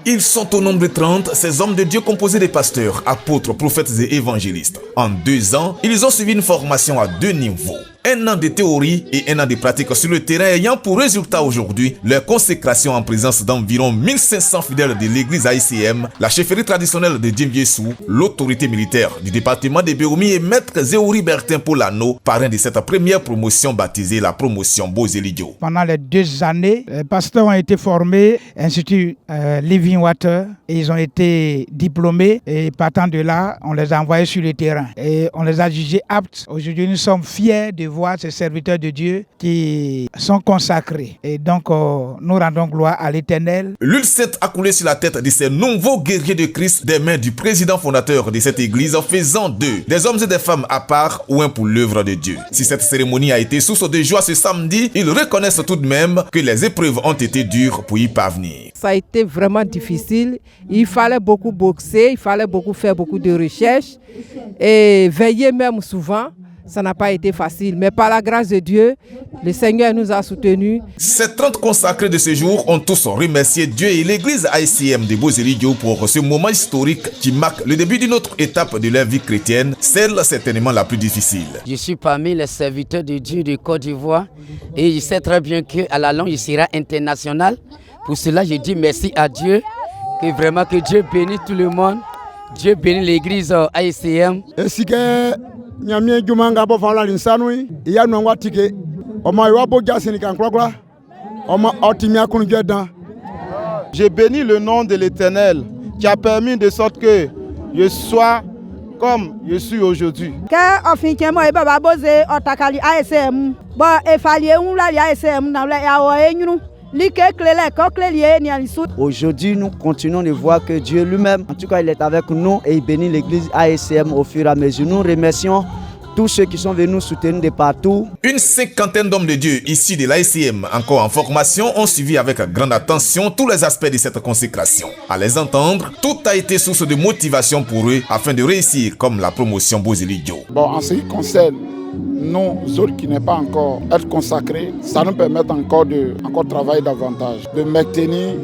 Ils sont au nombre de 30, ces hommes de Dieu composés de pasteurs, apôtres, prophètes et évangélistes. En 2 ans, ils ont suivi une formation à 2 niveaux. 1 an de théorie et 1 an de pratique sur le terrain ayant pour résultat aujourd'hui leur consécration en présence d'environ 1500 fidèles de l'église AICM, la chefferie traditionnelle de Djemviessou, l'autorité militaire du département de Béoumi et maître Zéouri Bertin Polano, parrain de cette première promotion baptisée la promotion Bozelidio. Pendant les 2 années, les pasteurs ont été formés, Institut Living Water, et ils ont été diplômés et partant de là, on les a envoyés sur le terrain et on les a jugés aptes. Aujourd'hui, nous sommes fiers de voir ces serviteurs de Dieu qui sont consacrés. Et donc, nous rendons gloire à l'Éternel. L'huile sainte a coulé sur la tête de ces nouveaux guerriers de Christ des mains du président fondateur de cette église, faisant d'eux des hommes et des femmes à part ou un pour l'œuvre de Dieu. Si cette cérémonie a été source de joie ce samedi, ils reconnaissent tout de même que les épreuves ont été dures pour y parvenir. Ça a été vraiment difficile. Il fallait beaucoup boxer, il fallait beaucoup faire beaucoup de recherches et veiller même souvent. Ça n'a pas été facile, mais par la grâce de Dieu, le Seigneur nous a soutenus. Ces 30 consacrés de ce jour ont tous remercié Dieu et l'église AICM de Bozelidio pour ce moment historique qui marque le début d'une autre étape de leur vie chrétienne, celle certainement la plus difficile. Je suis parmi les serviteurs de Dieu de Côte d'Ivoire et je sais très bien qu'à la longue, il sera international. Pour cela, je dis merci à Dieu, que vraiment que Dieu bénisse tout le monde, Dieu bénisse l'église AICM. Nyamie Jumanga Bofala Linsanui, Yanwa Tike, Oma Wabo Jassinica Krogla, Oma Otimia Kungedan. J'ai béni le nom de l'Éternel qui a permis de sorte que je sois comme je suis aujourd'hui. Aujourd'hui, nous continuons de voir que Dieu lui-même, en tout cas, il est avec nous et il bénit l'église AICM au fur et à mesure. Nous remercions tous ceux qui sont venus nous soutenir de partout. Une 50aine d'hommes de Dieu ici de l'AICM, encore en formation, ont suivi avec grande attention tous les aspects de cette consécration. À les entendre, tout a été source de motivation pour eux afin de réussir comme la promotion Bozelidio. Bon, en ce qui concerne nous autres qui n'est pas encore être consacrés, ça nous permet encore de travailler davantage, de maintenir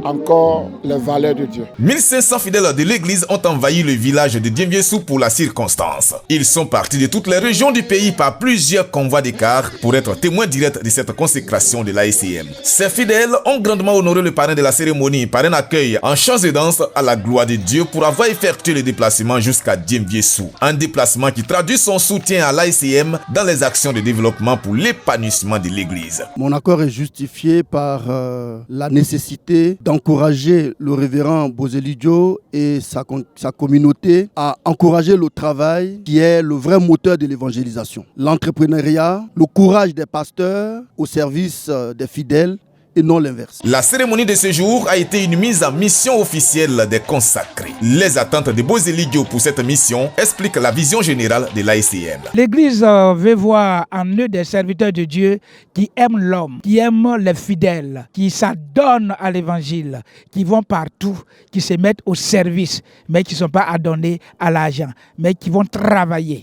encore les valeurs de Dieu. 1500 fidèles de l'église ont envahi le village de Djemviessou pour la circonstance. Ils sont partis de toutes les régions du pays par plusieurs convois de cars pour être témoins directs de cette consécration de l'AICM. Ces fidèles ont grandement honoré le parrain de la cérémonie par un accueil en chants et danse à la gloire de Dieu pour avoir effectué le déplacement jusqu'à Djemviessou. Un déplacement qui traduit son soutien à l'AICM dans les actions de développement pour l'épanouissement de l'église. Mon accord est justifié par la nécessité d'encourager le révérend Bozelidio et sa communauté à encourager le travail qui est le vrai moteur de l'évangélisation. L'entrepreneuriat, le courage des pasteurs au service des fidèles et non l'inverse. La cérémonie de ce jour a été une mise en mission officielle des consacrés. Les attentes de Bozelidio pour cette mission expliquent la vision générale de l'AICM. L'Église veut voir en eux des serviteurs de Dieu qui aiment l'homme, qui aiment les fidèles, qui s'adonnent à l'évangile, qui vont partout, qui se mettent au service, mais qui ne sont pas adonnés à l'argent, mais qui vont travailler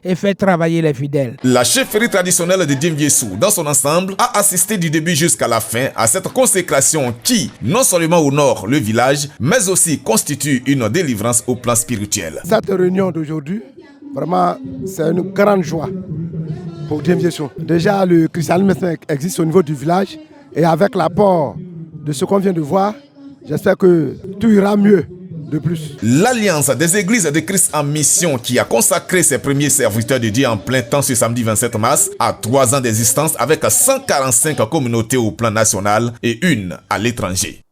et faire travailler les fidèles. La chefferie traditionnelle de Djemviessou, dans son ensemble, a assisté du début jusqu'à la fin à cette consécration qui, non seulement honore le village, mais aussi constitue une délivrance au plan spirituel. Cette réunion d'aujourd'hui, vraiment, c'est une grande joie pour Djemviessou. Déjà, le christianisme existe au niveau du village et avec l'apport de ce qu'on vient de voir, j'espère que tout ira mieux. De plus. L'Alliance des Églises de Christ en mission qui a consacré ses premiers serviteurs de Dieu en plein temps ce samedi 27 mars a 3 ans d'existence avec 145 communautés au plan national et 1 à l'étranger.